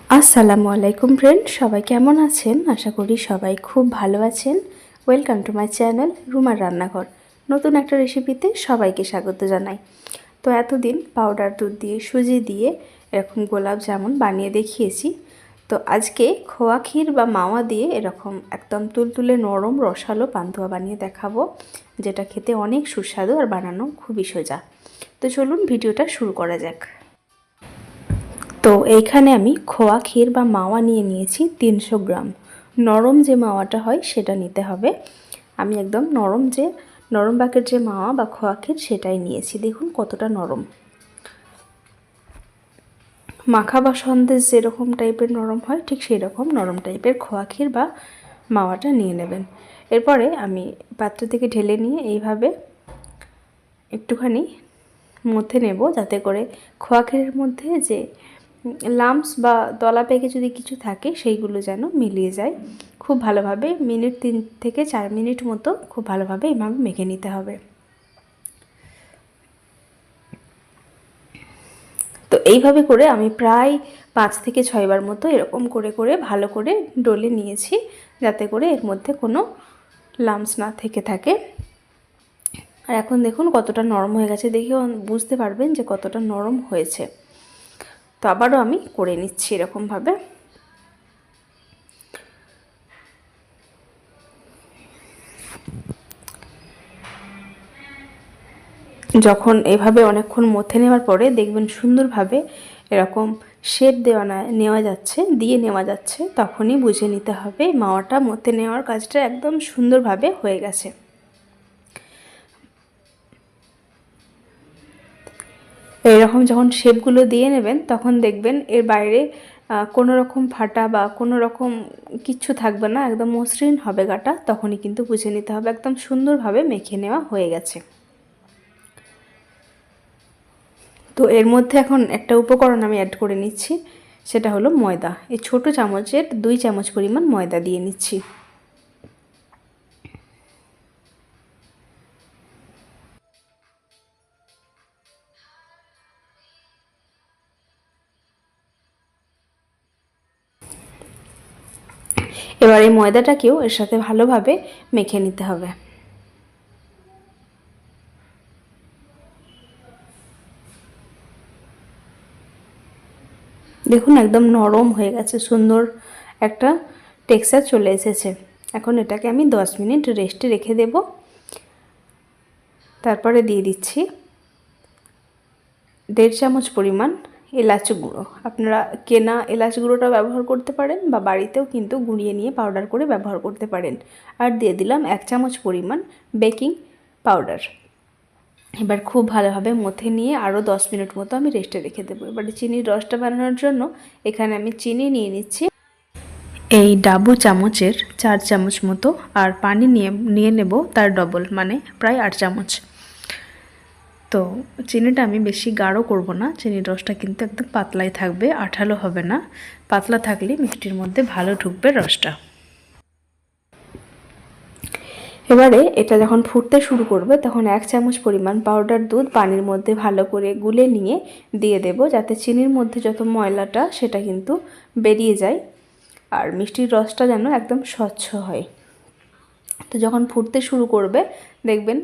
আসসালামু আলাইকুম ফ্রেন্ড, সবাই কেমন আছেন? আশা করি সবাই খুব ভালো আছেন। ওয়েলকাম টু মাই চ্যানেল রুমার রান্নাঘর। নতুন একটা রেসিপিতে সবাইকে স্বাগত জানাই। তো এতদিন পাউডার দুধ দিয়ে সুজি দিয়ে এরকম গোলাপ জামুন বানিয়ে দেখিয়েছি। তো আজকে খোয়া ক্ষীর বা মাওয়া দিয়ে এরকম একদম তুলতুলে নরম রসালো পান্তুয়া বানিয়ে দেখাবো, যেটা খেতে অনেক সুস্বাদু আর বানানো খুবই সোজা। তো চলুন ভিডিওটা শুরু করা যাক। তো এইখানে আমি খোয়া ক্ষীর বা মাওয়া নিয়ে নিয়েছি 300 গ্রাম। নরম যে মাওয়াটা হয় সেটা নিতে হবে। আমি একদম নরম বাকের যে মাওয়া বা খোয়া ক্ষীর সেটাই নিয়েছি। দেখুন কতটা নরম, মাখা বা সন্দেশ যেরকম টাইপের নরম হয় ঠিক সেই রকম নরম টাইপের খোয়া ক্ষীর বা মাওয়াটা নিয়ে নেবেন। এরপরে আমি পাত্র থেকে ঢেলে নিয়ে এইভাবে একটুখানি মধ্যে নেব, যাতে করে খোয়া ক্ষীরের মধ্যে যে লাম্পস বা দলা পেকে যদি কিছু থাকে সেইগুলো যেন মিলিয়ে যায় খুব ভালোভাবে। 3 থেকে 4 মিনিট মতো খুব ভালোভাবে এইভাবে মেখে নিতে হবে। তো এইভাবে করে আমি প্রায় 5 থেকে 6 বার মতো এরকম করে করে ভালো করে ডলে নিয়েছি, যাতে করে এর মধ্যে কোনো লাম্পস না থেকে থাকে। আর এখন দেখুন কতটা নরম হয়ে গেছে, দেখেও বুঝতে পারবেন যে কতটা নরম হয়েছে। তো আবারও আমি করে নিচ্ছি এরকমভাবে। যখন এভাবে অনেকক্ষণ মথে নেওয়ার পরে দেখবেন সুন্দরভাবে এরকম শেপ নেওয়া যাচ্ছে, তখনই বুঝে নিতে হবে মাওয়াটা মথে নেওয়ার কাজটা একদম সুন্দরভাবে হয়ে গেছে। এরকম যখন শেপগুলো দিয়ে নেবেন তখন দেখবেন এর বাইরে কোনো রকম ফাটা বা কোনো রকম কিচ্ছু থাকবে না, একদম মসৃণ হবে গাটা। তখনই কিন্তু বুঝে নিতে হবে একদম সুন্দরভাবে মেখে নেওয়া হয়ে গেছে। তো এর মধ্যে এখন একটা উপকরণ আমি অ্যাড করে নিচ্ছি, সেটা হলো ময়দা। এই ছোট চামচের 2 চামচ পরিমাণ ময়দা দিয়ে নিচ্ছি। এবার এই ময়দাটাকেও এর সাথে ভালোভাবে মেখে নিতে হবে। দেখুন একদম নরম হয়ে গেছে, সুন্দর একটা টেক্সচার চলে এসেছে। এখন এটাকে আমি 10 মিনিট রেস্টে রেখে দেব। তারপরে দিয়ে দিচ্ছি 1.5 চামচ পরিমাণ এলাচ গুঁড়ো। আপনারা কেনা এলাচ গুঁড়োটা ব্যবহার করতে পারেন বা বাড়িতেও কিন্তু গুঁড়িয়ে নিয়ে পাউডার করে ব্যবহার করতে পারেন। আর দিয়ে দিলাম 1 চামচ পরিমাণ বেকিং পাউডার। এবার খুব ভালোভাবে মথে নিয়ে আরও 10 মিনিট মতো আমি রেস্টে রেখে দেবো। এবারে চিনির রসটা বানানোর জন্য এখানে আমি চিনি নিয়ে নিচ্ছি এই ডাবু চামচের 4 চামচ মতো, আর পানি নিয়ে নেব তার ডবল, মানে প্রায় 8 চামচ। তো চিনিটা আমি বেশি গাঢ় করব না, চিনির রসটা কিন্তু একদম পাতলাই থাকবে, আঠালো হবে না। পাতলা থাকলে মিষ্টির মধ্যে ভালো ঢুকবে রসটা। এবারে এটা যখন ফুটতে শুরু করবে তখন 1 চামচ পরিমাণ পাউডার দুধ পানির মধ্যে ভালো করে গুলে নিয়ে দিয়ে দেব, যাতে চিনির মধ্যে যত ময়লাটা সেটা কিন্তু বেরিয়ে যায় আর মিষ্টির রসটা যেন একদম স্বচ্ছ হয়। তো যখন ফুটতে শুরু করবে দেখবেন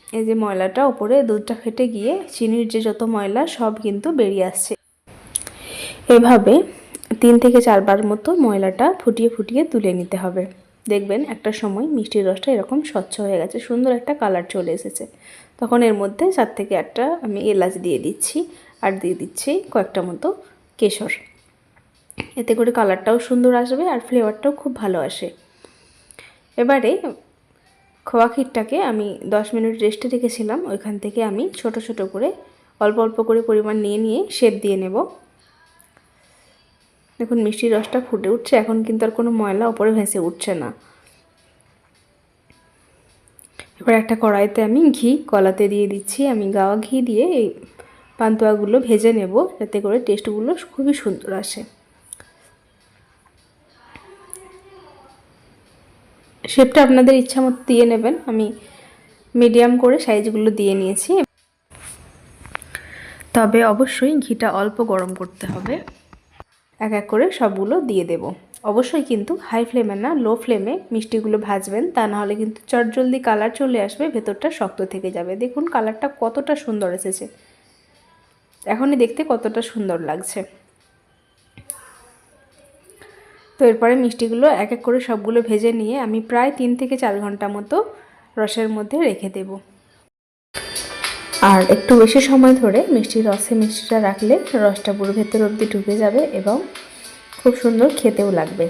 এই যে ময়লাটা উপরে দুধটা ফেটে গিয়ে চিনির যে যত ময়লা সব কিন্তু বেরিয়ে আসছে। এভাবে 3 থেকে 4 বার মতো ময়লাটা ফুটিয়ে ফুটিয়ে তুলে নিতে হবে। দেখবেন একটা সময় মিষ্টির রসটা এরকম স্বচ্ছ হয়ে গেছে, সুন্দর একটা কালার চলে এসেছে। তখন এর মধ্যে 4 থেকে 8টা আমি এলাচ দিয়ে দিচ্ছি, আর দিয়ে দিচ্ছি কয়েকটা মতো কেশর। এতে করে কালারটাও সুন্দর আসবে আর ফ্লেভারটাও খুব ভালো আসে। এবারে খোয়া ক্ষীরটাকে আমি 10 মিনিট রেস্টে রেখেছিলাম, ওইখান থেকে আমি ছোট ছোট করে অল্প অল্প করে পরিমাণ নিয়ে শেপ দিয়ে নেব। দেখুন মিষ্টির রসটা ফুটে উঠছে, এখন কিন্তু আর কোনো ময়লা ওপরে ভেসে উঠছে না। এবার একটা কড়াইতে আমি ঘি কলাতে দিয়ে দিচ্ছি। আমি গাওয়া ঘি দিয়ে এই পান্তুয়াগুলো ভেজে নেব, যাতে করে টেস্টগুলো খুবই সুন্দর আসে। শেপটা আপনাদের ইচ্ছা মতো দিয়ে নেবেন। আমি মিডিয়াম করে সাইজগুলো দিয়ে নিয়েছি, তবে অবশ্যই ঘিটা অল্প গরম করতে হবে। এক এক করে সবগুলো দিয়ে দেব। অবশ্যই কিন্তু হাই ফ্লেমে না, লো ফ্লেমে মিষ্টিগুলো ভাজবেন, তা নাহলে কিন্তু চটজলদি কালার চলে আসবে, ভেতরটা শক্ত থেকে যাবে। দেখুন কালারটা কতটা সুন্দর এসেছে, এখনই দেখতে কতটা সুন্দর লাগছে। তো এরপরে মিষ্টিগুলো এক এক করে সবগুলো ভেজে নিয়ে আমি প্রায় 3 থেকে 4 ঘন্টা মতো রসের মধ্যে রেখে দেব। আর একটু বেশি সময় ধরে মিষ্টিটা রাখলে রসটা পুরো ভেতর অবধি ঢুকে যাবে এবং খুব সুন্দর খেতেও লাগবে।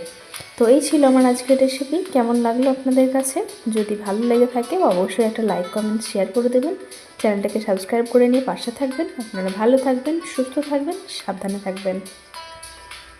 তো এই ছিল আমার আজকের রেসিপি। কেমন লাগলো আপনাদের কাছে? যদি ভালো লেগে থাকে অবশ্যই একটা লাইক কমেন্ট শেয়ার করে দেবেন। চ্যানেলটাকে সাবস্ক্রাইব করে নিয়ে পাশে থাকবেন। আপনারা ভালো থাকবেন, সুস্থ থাকবেন, সাবধানে থাকবেন।